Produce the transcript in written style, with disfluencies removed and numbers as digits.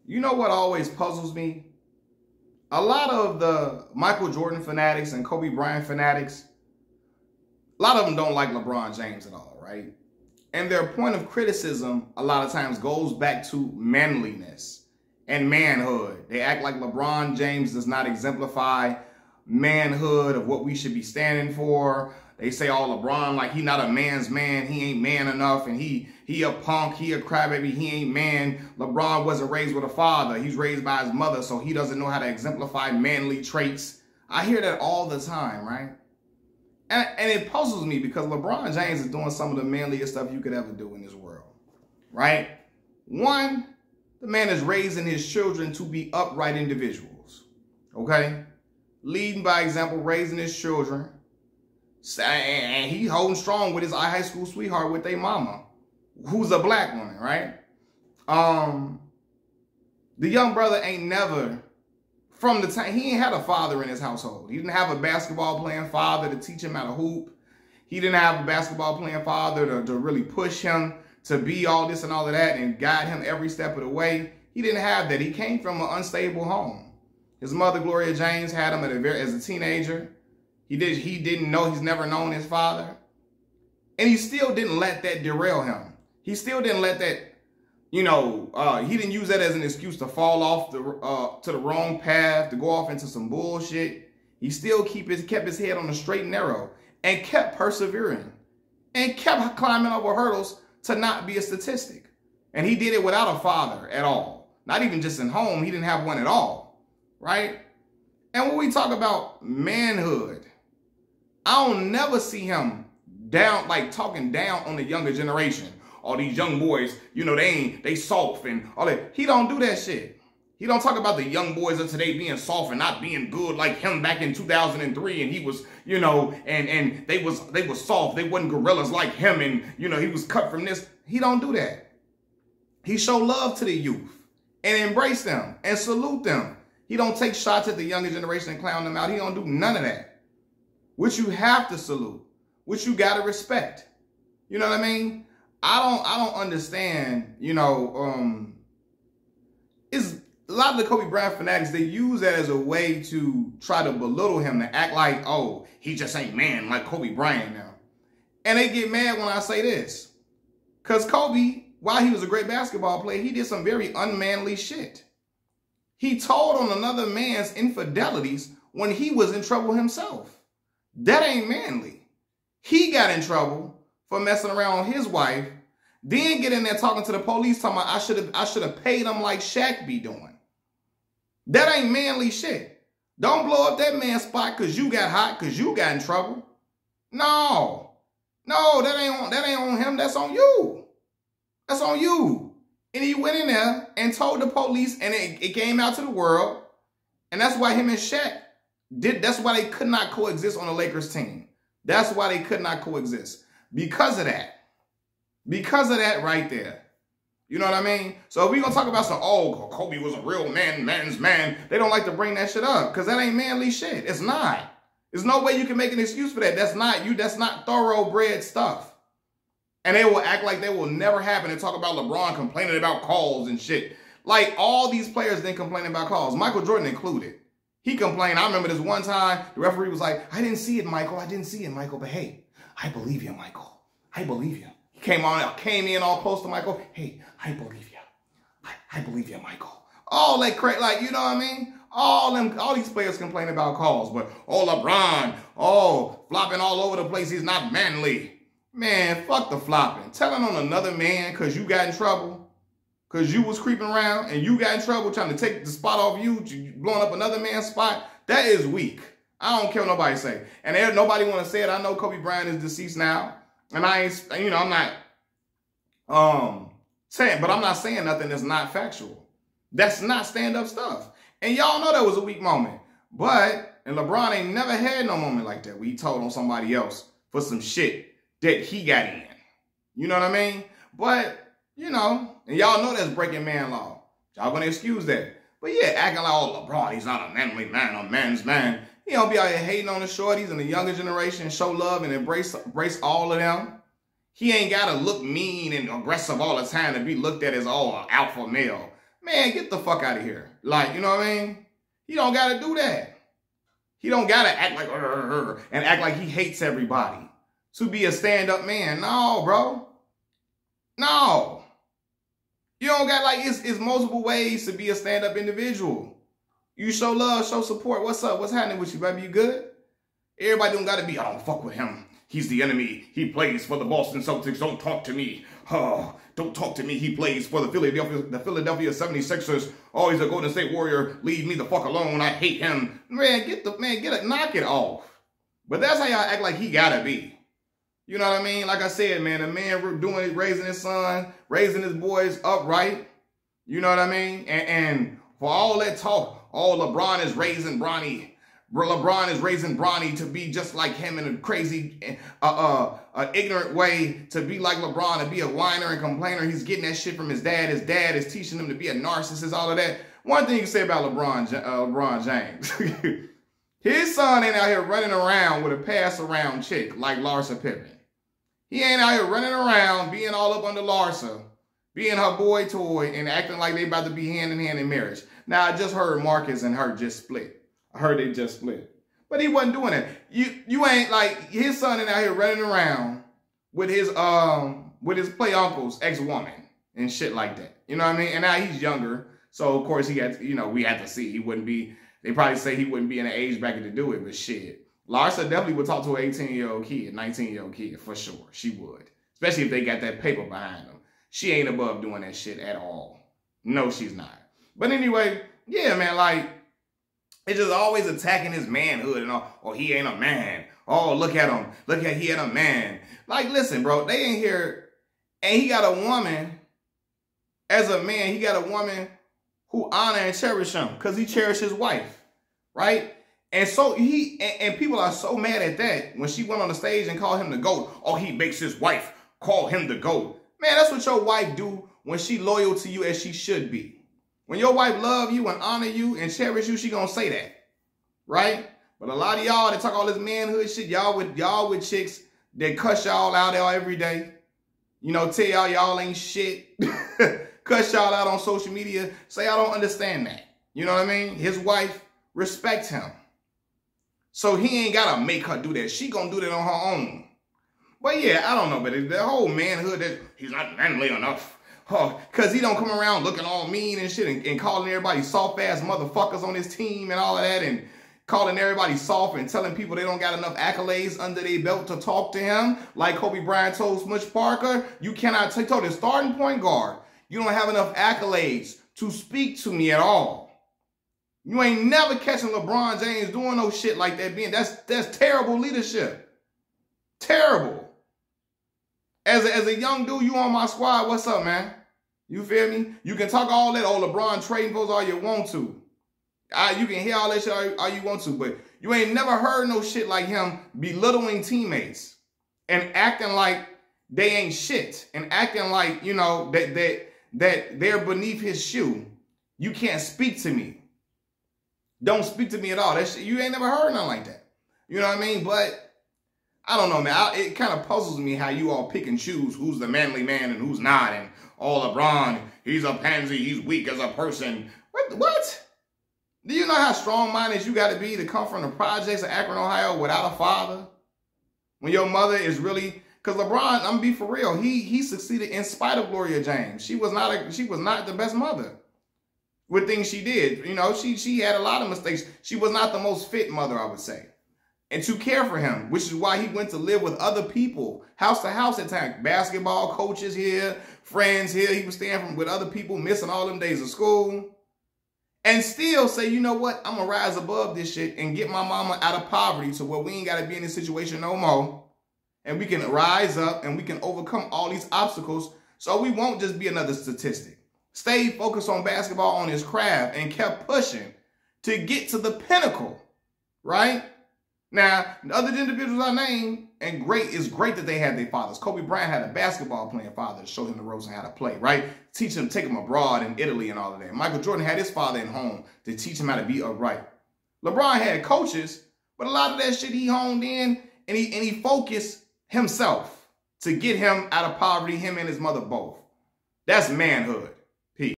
You know what always puzzles me? A lot of the Michael Jordan fanatics and Kobe Bryant fanatics, a lot of them don't like LeBron James at all, right? And their point of criticism a lot of times goes back to manliness and manhood. They act like LeBron James does not exemplify manhood of what we should be standing for. They say, oh, LeBron, like he not a man's man. He ain't man enough. And he a punk. He a crybaby. He ain't man. LeBron wasn't raised with a father. He's raised by his mother. So he doesn't know how to exemplify manly traits. I hear that all the time, right? And it puzzles me because LeBron James is doing some of the manliest stuff you could ever do in this world, right? One, the man is raising his children to be upright individuals, okay? Leading by example, raising his children. And he holding strong with his high school sweetheart with their mama, who's a black woman, right? The young brother ain't never, from the time, he ain't had a father in his household. He didn't have a basketball playing father to teach him how to hoop. He didn't have a basketball playing father to really push him to be all this and all of that and guide him every step of the way. He didn't have that. He came from an unstable home. His mother, Gloria James, had him as a teenager. He didn't know, he's never known his father. And he still didn't let that derail him. He still didn't let that, he didn't use that as an excuse to fall off to the wrong path, to go off into some bullshit. He still kept his head on the straight and narrow and kept persevering and kept climbing over hurdles to not be a statistic. And he did it without a father at all. Not even just in home. He didn't have one at all, right? And when we talk about manhood, I don't never see him talking down on the younger generation. All these young boys, they soft and all that. He don't do that shit. He don't talk about the young boys of today being soft and not being good like him back in 2003. And he was, and they was soft. They wasn't gorillas like him. And, he was cut from this. He don't do that. He show love to the youth and embrace them and salute them. He don't take shots at the younger generation and clown them out. He don't do none of that. Which you have to salute, which you got to respect. You know what I mean? I don't understand, it's a lot of the Kobe Bryant fanatics, they use that as a way to try to belittle him, to act like, oh, he just ain't man like Kobe Bryant now. And they get mad when I say this. Because Kobe, while he was a great basketball player, he did some very unmanly shit. He told on another man's infidelities when he was in trouble himself. That ain't manly. He got in trouble for messing around with his wife, then get in there talking to the police, talking about I should have paid him like Shaq be doing. That ain't manly shit. Don't blow up that man's spot because you got hot, because you got in trouble. No, that ain't on him. That's on you. That's on you. And he went in there and told the police, and it came out to the world, and that's why him and Shaq that's why they could not coexist on the Lakers team. That's why they could not coexist. Because of that. Because of that right there. You know what I mean? So if we're going to talk about some, oh, Kobe was a real man's man, they don't like to bring that shit up because that ain't manly shit. It's not. There's no way you can make an excuse for that. That's not thoroughbred stuff. And they will act like they will never happen and talk about LeBron complaining about calls and shit. Like all these players didn't complain about calls. Michael Jordan included. He complained. I remember this one time, the referee was like, I didn't see it, Michael. I didn't see it, Michael. But hey, I believe you, Michael. I believe you. He came in all close to Michael. Hey, I believe you. I believe you, Michael. All that crazy, like, you know what I mean? All these players complain about calls, but LeBron, flopping all over the place. He's not manly. Man, fuck the flopping. Telling on another man because you got in trouble. Because you was creeping around and you got in trouble trying to take the spot off you, blowing up another man's spot. That is weak. I don't care what nobody say. And nobody want to say it. I know Kobe Bryant is deceased now. And I ain't, I'm not saying, but I'm not saying nothing that's not factual. That's not stand-up stuff. And y'all know that was a weak moment. And LeBron ain't never had no moment like that where he told on somebody else for some shit that he got in. You know what I mean? But, and y'all know that's breaking man law. Y'all gonna excuse that. But yeah, acting like, oh, LeBron, he's not a manly man, a man's man. He don't be out here hating on the shorties and the younger generation, show love and embrace all of them. He ain't got to look mean and aggressive all the time to be looked at as, oh, an alpha male. Man, get the fuck out of here. Like, you know what I mean? He don't got to do that. He don't got to act like, and act like he hates everybody to be a stand-up man. No, bro. No. You don't got, like, it's multiple ways to be a stand-up individual. You show love, show support. What's up? What's happening with you, baby? You good? Everybody don't got to be, I don't fuck with him. He's the enemy. He plays for the Boston Celtics. Don't talk to me. Oh, don't talk to me. He plays for the Philadelphia 76ers. Oh, he's a Golden State Warrior. Leave me the fuck alone. I hate him. Man, knock it off. But that's how y'all act like he gotta be. You know what I mean? Like I said, man, a man raising his son, raising his boys upright. You know what I mean? And for all that talk, LeBron is raising Bronny. LeBron is raising Bronny to be just like him in a crazy, ignorant way, to be like LeBron, to be a whiner and complainer. He's getting that shit from his dad. His dad is teaching him to be a narcissist, all of that. One thing you can say about LeBron James, his son ain't out here running around with a pass-around chick like Larsa Pippen. He ain't out here running around being all up under Larsa, being her boy toy, and acting like they about to be hand-in-hand in marriage. Now, I just heard Marcus and her just split. I heard they just split. But he wasn't doing that. You ain't like, his son ain't out here running around with his play uncle's ex-woman and shit like that. You know what I mean? And now he's younger. So of course he had to, you know, we had to see. He wouldn't be, they probably say he wouldn't be in an age bracket to do it, but shit. Larsa definitely would talk to an 18-year-old kid, 19-year-old kid, for sure. She would. Especially if they got that paper behind them. She ain't above doing that shit at all. No, she's not. But anyway, yeah, man, like, it's just always attacking his manhood and all. Oh, he ain't a man. Oh, look at him. Look at, he ain't a man. Like, listen, bro, they ain't here. And he got a woman, as a man, he got a woman who honor and cherish him because he cherished his wife, right? And so and people are so mad at that when she went on the stage and called him the GOAT. Oh, he makes his wife call him the GOAT. Man, that's what your wife do when she loyal to you as she should be. When your wife love you and honor you and cherish you, she gonna say that, right? But a lot of y'all that talk all this manhood shit, y'all with chicks that cuss y'all out every day. You know, tell y'all ain't shit. Cuss y'all out on social media. Say I don't understand that. You know what I mean? His wife respects him. So he ain't gotta make her do that. She gonna do that on her own. But yeah, I don't know, but the whole manhood that he's not manly enough. Because he don't come around looking all mean and shit and calling everybody soft-ass motherfuckers on his team and all of that and calling everybody soft and telling people they don't got enough accolades under their belt to talk to him. Like Kobe Bryant told Smush Parker, you cannot told his starting point guard, you don't have enough accolades to speak to me at all. You ain't never catching LeBron James doing no shit like that. That's terrible leadership. Terrible. As a young dude, you on my squad, what's up, man? You feel me? You can talk all that, oh, LeBron trading folks all you want to. You can hear all that shit all you want to, but you ain't never heard no shit like him belittling teammates and acting like they ain't shit and acting like, you know, that they're beneath his shoe. You can't speak to me. Don't speak to me at all. That shit, you ain't never heard nothing like that. You know what I mean? But I don't know, man. It kind of puzzles me how you all pick and choose who's the manly man and who's not. And, oh, LeBron, he's a pansy. He's weak as a person. What? Do you know how strong-minded you got to be to come from the projects of Akron, Ohio without a father? When your mother is really... Because LeBron, I'm going to be for real, he succeeded in spite of Gloria James. She was not the best mother with things she did. You know, she had a lot of mistakes. She was not the most fit mother, I would say. And to care for him, which is why he went to live with other people, house to house at times. Basketball coaches here, friends here. He was staying with other people, missing all them days of school. And still say, you know what? I'm going to rise above this shit and get my mama out of poverty to where we ain't got to be in this situation no more. And we can rise up and we can overcome all these obstacles so we won't just be another statistic. Stay focused on basketball, on his craft, and kept pushing to get to the pinnacle, right? Now, the other individuals I named, and it's great that they had their fathers. Kobe Bryant had a basketball playing father to show him the ropes and how to play, right? Teach him, take him abroad in Italy and all of that. Michael Jordan had his father at home to teach him how to be upright. LeBron had coaches, but a lot of that shit he honed in and he focused himself to get him out of poverty, him and his mother both. That's manhood.